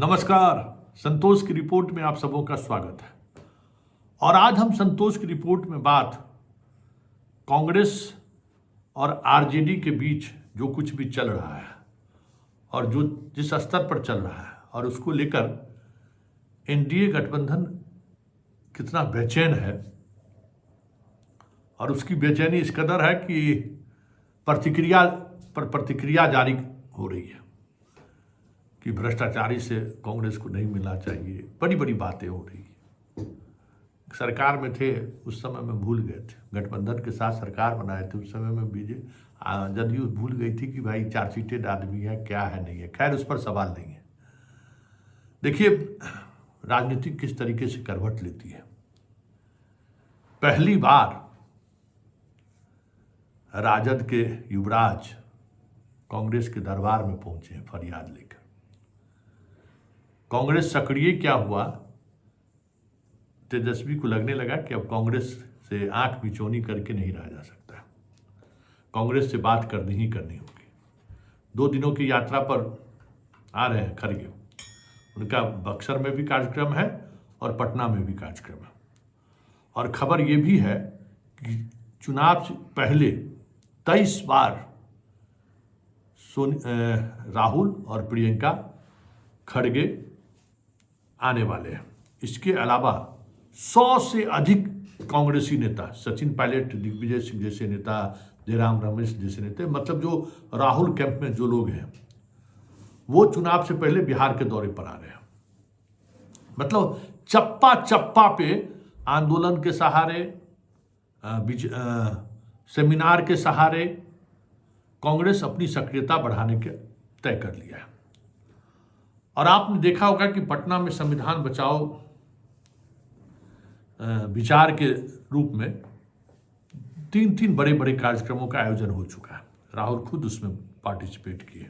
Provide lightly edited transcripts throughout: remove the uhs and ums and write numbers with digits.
नमस्कार। संतोष की रिपोर्ट में आप सबों का स्वागत है। और आज हम संतोष की रिपोर्ट में बात कांग्रेस और आरजेडी के बीच जो कुछ भी चल रहा है और जो जिस स्तर पर चल रहा है और उसको लेकर एनडीए गठबंधन कितना बेचैन है। और उसकी बेचैनी इस कदर है कि प्रतिक्रिया पर प्रतिक्रिया जारी हो रही है कि भ्रष्टाचारी से कांग्रेस को नहीं मिलना चाहिए। बड़ी बड़ी बातें हो रही है। सरकार में थे उस समय में भूल गए थे, गठबंधन के साथ सरकार बनाए थे उस समय में जदयू भूल गई थी कि भाई चार्जशीटेड आदमी है, क्या है नहीं है। खैर, उस पर सवाल नहीं है। देखिए, राजनीति किस तरीके से करवट लेती है। पहली बार राजद के युवराज कांग्रेस के दरबार में पहुंचे हैं फरियाद लेकर। कांग्रेस सक्रिय क्या हुआ, तेजस्वी को लगने लगा कि अब कांग्रेस से आंख बिचौनी करके नहीं रहा जा सकता, कांग्रेस से बात करनी ही करनी होगी। 2 दिनों की यात्रा पर आ रहे हैं खड़गे। उनका बक्सर में भी कार्यक्रम है और पटना में भी कार्यक्रम है। और खबर ये भी है कि चुनाव से पहले 23 बार राहुल और प्रियंका खड़गे आने वाले हैं। इसके अलावा 100 से अधिक कांग्रेसी नेता, सचिन पायलट, दिग्विजय सिंह जैसे नेता, जयराम रमेश जैसे नेता, मतलब जो राहुल कैंप में जो लोग हैं वो चुनाव से पहले बिहार के दौरे पर आ रहे हैं। मतलब चप्पा चप्पा पे आंदोलन के सहारे, सेमिनार के सहारे कांग्रेस अपनी सक्रियता बढ़ाने के तय कर लिया है। और आपने देखा होगा कि पटना में संविधान बचाओ विचार के रूप में 3 बड़े बड़े कार्यक्रमों का आयोजन हो चुका है। राहुल खुद उसमें पार्टिसिपेट किए।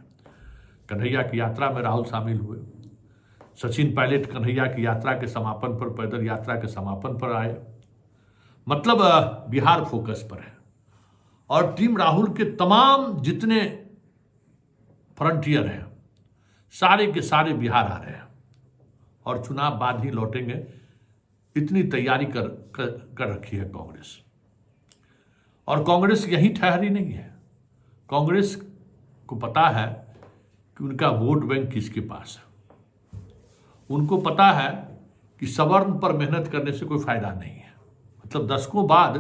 कन्हैया की यात्रा में राहुल शामिल हुए। सचिन पायलट कन्हैया की यात्रा के समापन पर, पैदल यात्रा के समापन पर आए। मतलब बिहार फोकस पर है। और टीम राहुल के तमाम जितने फ्रंटियर हैं सारे के सारे बिहार आ रहे हैं और चुनाव बाद ही लौटेंगे। इतनी तैयारी कर रखी है कांग्रेस। और कांग्रेस यहीं ठहरी नहीं है। कांग्रेस को पता है कि उनका वोट बैंक किसके पास है। उनको पता है कि सवर्ण पर मेहनत करने से कोई फायदा नहीं है। मतलब दशकों बाद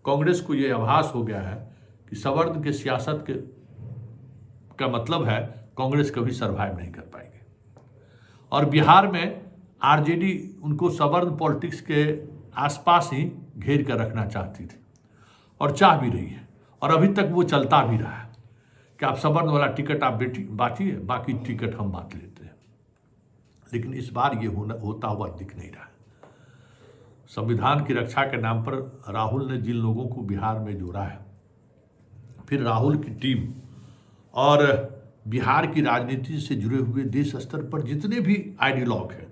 कांग्रेस को यह आभास हो गया है कि सवर्ण के सियासत का मतलब है कांग्रेस कभी सरवाइव नहीं कर पाएगी। और बिहार में आरजेडी उनको सवर्ण पॉलिटिक्स के आसपास ही घेर कर रखना चाहती थी और चाह भी रही है। और अभी तक वो चलता भी रहा है कि आप सवर्ण वाला टिकट आप बांटिए, बाकी टिकट हम बांट लेते हैं। लेकिन इस बार ये होता हुआ दिख नहीं रहा है। संविधान की रक्षा के नाम पर राहुल ने जिन लोगों को बिहार में जोड़ा है, फिर राहुल की टीम और बिहार की राजनीति से जुड़े हुए देश स्तर पर जितने भी आइडियोलॉग हैं,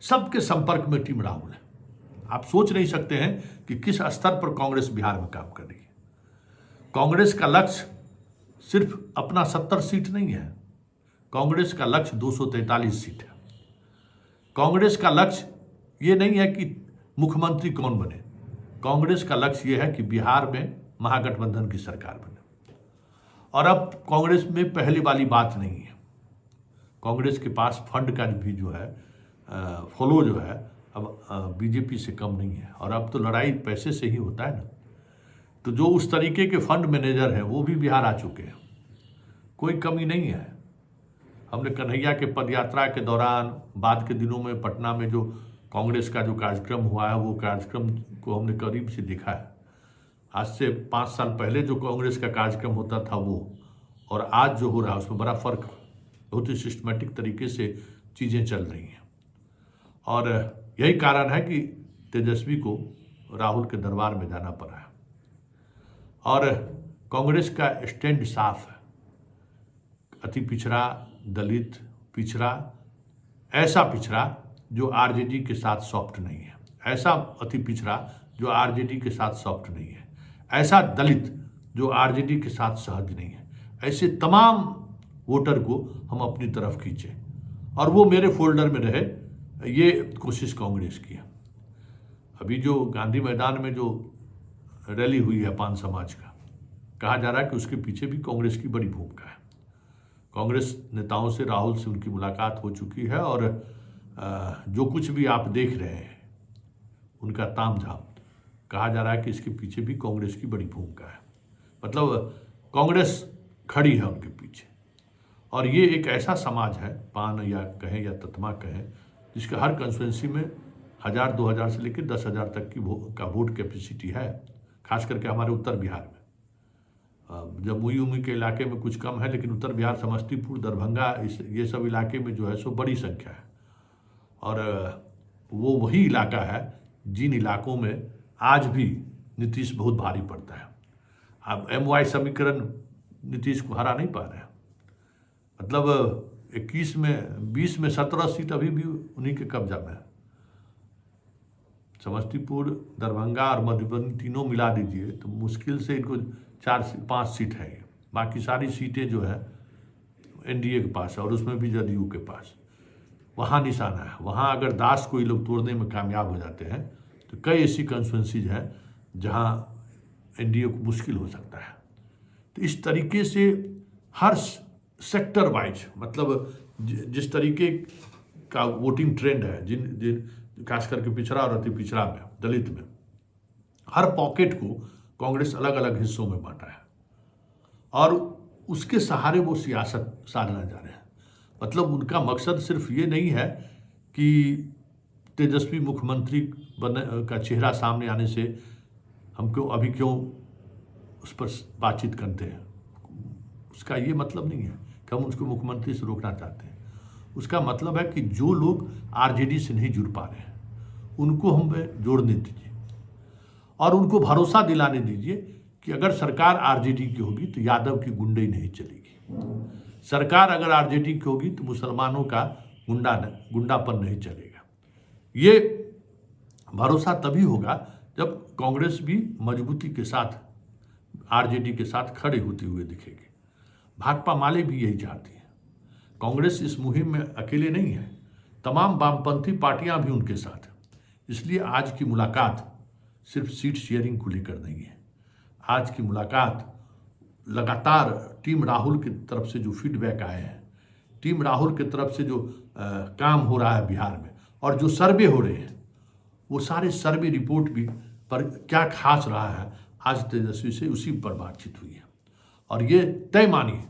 सबके संपर्क में टीम राहुल है। आप सोच नहीं सकते हैं कि किस स्तर पर कांग्रेस बिहार में काम कर रही है। कांग्रेस का लक्ष्य सिर्फ अपना 70 सीट नहीं है। कांग्रेस का लक्ष्य 243 सीट है। कांग्रेस का लक्ष्य ये नहीं है कि मुख्यमंत्री कौन बने। कांग्रेस का लक्ष्य ये है कि बिहार में महागठबंधन की सरकार बने। और अब कांग्रेस में पहले वाली बात नहीं है। कांग्रेस के पास फंड का भी जो है फ्लो जो है अब बीजेपी से कम नहीं है। और अब तो लड़ाई पैसे से ही होता है ना। तो जो उस तरीके के फंड मैनेजर हैं वो भी बिहार आ चुके हैं। कोई कमी नहीं है। हमने कन्हैया के पदयात्रा के दौरान, बाद के दिनों में पटना में जो कांग्रेस का जो कार्यक्रम हुआ है, वो कार्यक्रम को हमने करीब से देखा है। आज से 5 साल पहले जो कांग्रेस का कार्यक्रम होता था वो, और आज जो हो रहा है उसमें बड़ा फर्क। बहुत ही सिस्टमेटिक तरीके से चीज़ें चल रही हैं। और यही कारण है कि तेजस्वी को राहुल के दरबार में जाना पड़ा है। और कांग्रेस का स्टैंड साफ है। अति पिछड़ा, दलित, पिछड़ा, ऐसा पिछड़ा जो आरजेडी के साथ सॉफ्ट नहीं है, ऐसा अति पिछड़ा जो आरजेडी के साथ सॉफ्ट नहीं है, ऐसा दलित जो आरजेडी के साथ सहज नहीं है। ऐसे तमाम वोटर को हम अपनी तरफ खींचें और वो मेरे फोल्डर में रहे, ये कोशिश कांग्रेस की है। अभी जो गांधी मैदान में जो रैली हुई है पान समाज का, कहा जा रहा है कि उसके पीछे भी कांग्रेस की बड़ी भूमिका है। कांग्रेस नेताओं से, राहुल से उनकी मुलाकात हो चुकी है और जो कुछ भी आप देख रहे हैं उनका तामझाम, कहा जा रहा है कि इसके पीछे भी कांग्रेस की बड़ी भूमिका है। मतलब कांग्रेस खड़ी है उनके पीछे। और ये एक ऐसा समाज है, पान या कहें या ततमा कहें, जिसके हर कंस्टिट्यूंसी में 1000-2000 से लेकर 10,000 तक की का वोट कैपेसिटी है, खास करके हमारे उत्तर बिहार में। जमुई उमुई के इलाके में कुछ कम है, लेकिन उत्तर बिहार, समस्तीपुर, दरभंगा, ये सब इलाके में जो है सो बड़ी संख्या है। और वो वही इलाका है जिन इलाकों में आज भी नीतीश बहुत भारी पड़ता है। अब MY समीकरण नीतीश को हरा नहीं पा रहे हैं। मतलब 21 में 20 में 17 सीट अभी भी उन्हीं के कब्जा में है। समस्तीपुर, दरभंगा और मधुबनी तीनों मिला दीजिए तो मुश्किल से इनको 4-5 सीट है। बाकी सारी सीटें जो है NDA के पास है और उसमें भी जदयू के पास। वहाँ निशाना है। वहाँ अगर दास को ये लोग तोड़ने में कामयाब हो जाते हैं तो कई ऐसी कंस्टिट्यूंसीज हैं जहाँ NDA को मुश्किल हो सकता है। तो इस तरीके से हर सेक्टर वाइज, मतलब जिस तरीके का वोटिंग ट्रेंड है, जिन खास करके पिछड़ा और अति पिछड़ा में, दलित में, हर पॉकेट को कांग्रेस अलग अलग हिस्सों में बांटा है और उसके सहारे वो सियासत साधना जा रहे हैं। मतलब उनका मकसद सिर्फ ये नहीं है कि तेजस्वी मुख्यमंत्री बने का चेहरा सामने आने से हमको अभी क्यों उस पर बातचीत करते हैं, उसका ये मतलब नहीं है कि हम उसको मुख्यमंत्री से रोकना चाहते हैं। उसका मतलब है कि जो लोग RJD से नहीं जुड़ पा रहे हैं उनको हम जोड़ने दीजिए और उनको भरोसा दिलाने दीजिए कि अगर सरकार RJD की होगी तो यादव की गुंडई नहीं चलेगी। सरकार अगर RJD की होगी तो मुसलमानों का गुंडापन नहीं चलेगा। ये भरोसा तभी होगा जब कांग्रेस भी मजबूती के साथ RJD के साथ खड़े होते हुए दिखेगी। भाकपा माले भी यही चाहती है। कांग्रेस इस मुहिम में अकेले नहीं है, तमाम वामपंथी पार्टियां भी उनके साथ हैं। इसलिए आज की मुलाकात सिर्फ सीट शेयरिंग को लेकर नहीं है। आज की मुलाकात लगातार टीम राहुल की तरफ से जो फीडबैक आए हैं, टीम राहुल की तरफ से जो काम हो रहा है बिहार में और जो सर्वे हो रहे हैं, वो सारे सर्वे रिपोर्ट भी पर क्या खास रहा है आज तेजस्वी से, उसी पर बातचीत हुई है। और ये तय मानिए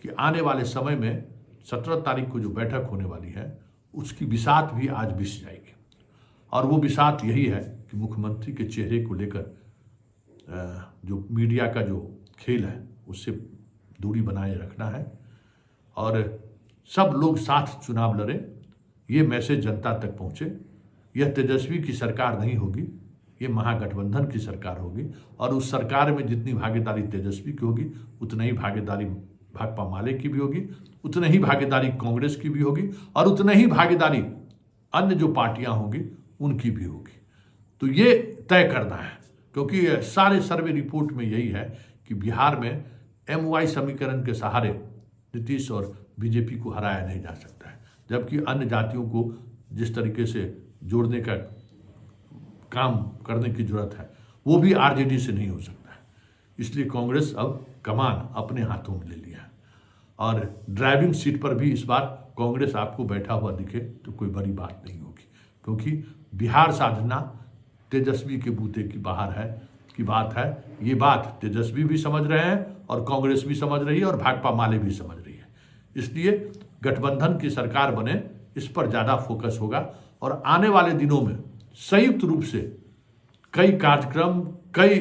कि आने वाले समय में 17 तारीख को जो बैठक होने वाली है उसकी बिसात भी आज बिस जाएगी। और वो बिसात यही है कि मुख्यमंत्री के चेहरे को लेकर जो मीडिया का जो खेल है उससे दूरी बनाए रखना है और सब लोग साथ चुनाव लड़ें। ये मैसेज जनता तक पहुँचे। यह तेजस्वी की सरकार नहीं होगी, ये महागठबंधन की सरकार होगी और उस सरकार में जितनी भागीदारी तेजस्वी की होगी उतनी ही भागीदारी भाकपा माले की भी होगी, उतनी ही भागीदारी कांग्रेस की भी होगी और उतनी ही भागीदारी अन्य जो पार्टियां होंगी उनकी भी होगी। तो ये तय करना है, क्योंकि सारे सर्वे रिपोर्ट में यही है कि बिहार में MY समीकरण के सहारे नीतीश और बीजेपी को हराया नहीं जा सकता है, जबकि अन्य जातियों को जिस तरीके से जोड़ने का काम करने की जरूरत है वो भी RJD से नहीं हो सकता है। इसलिए कांग्रेस अब कमान अपने हाथों में ले लिया है और ड्राइविंग सीट पर भी इस बार कांग्रेस आपको बैठा हुआ दिखे तो कोई बड़ी बात नहीं होगी, क्योंकि बिहार साधना तेजस्वी के बूते की बाहर है की बात है। ये बात तेजस्वी भी समझ रहे हैं और कांग्रेस भी समझ रही है और भाकपा माले भी समझ रही है। इसलिए गठबंधन की सरकार बने, इस पर ज़्यादा फोकस होगा और आने वाले दिनों में संयुक्त रूप से कई कार्यक्रम, कई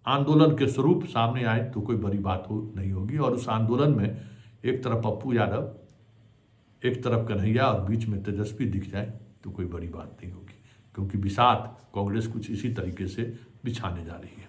आंदोलन के स्वरूप सामने आए तो कोई बड़ी बात नहीं होगी। और उस आंदोलन में एक तरफ पप्पू यादव, एक तरफ कन्हैया और बीच में तेजस्वी दिख जाए तो कोई बड़ी बात नहीं होगी, क्योंकि बिसात कांग्रेस कुछ इसी तरीके से बिछाने जा रही है।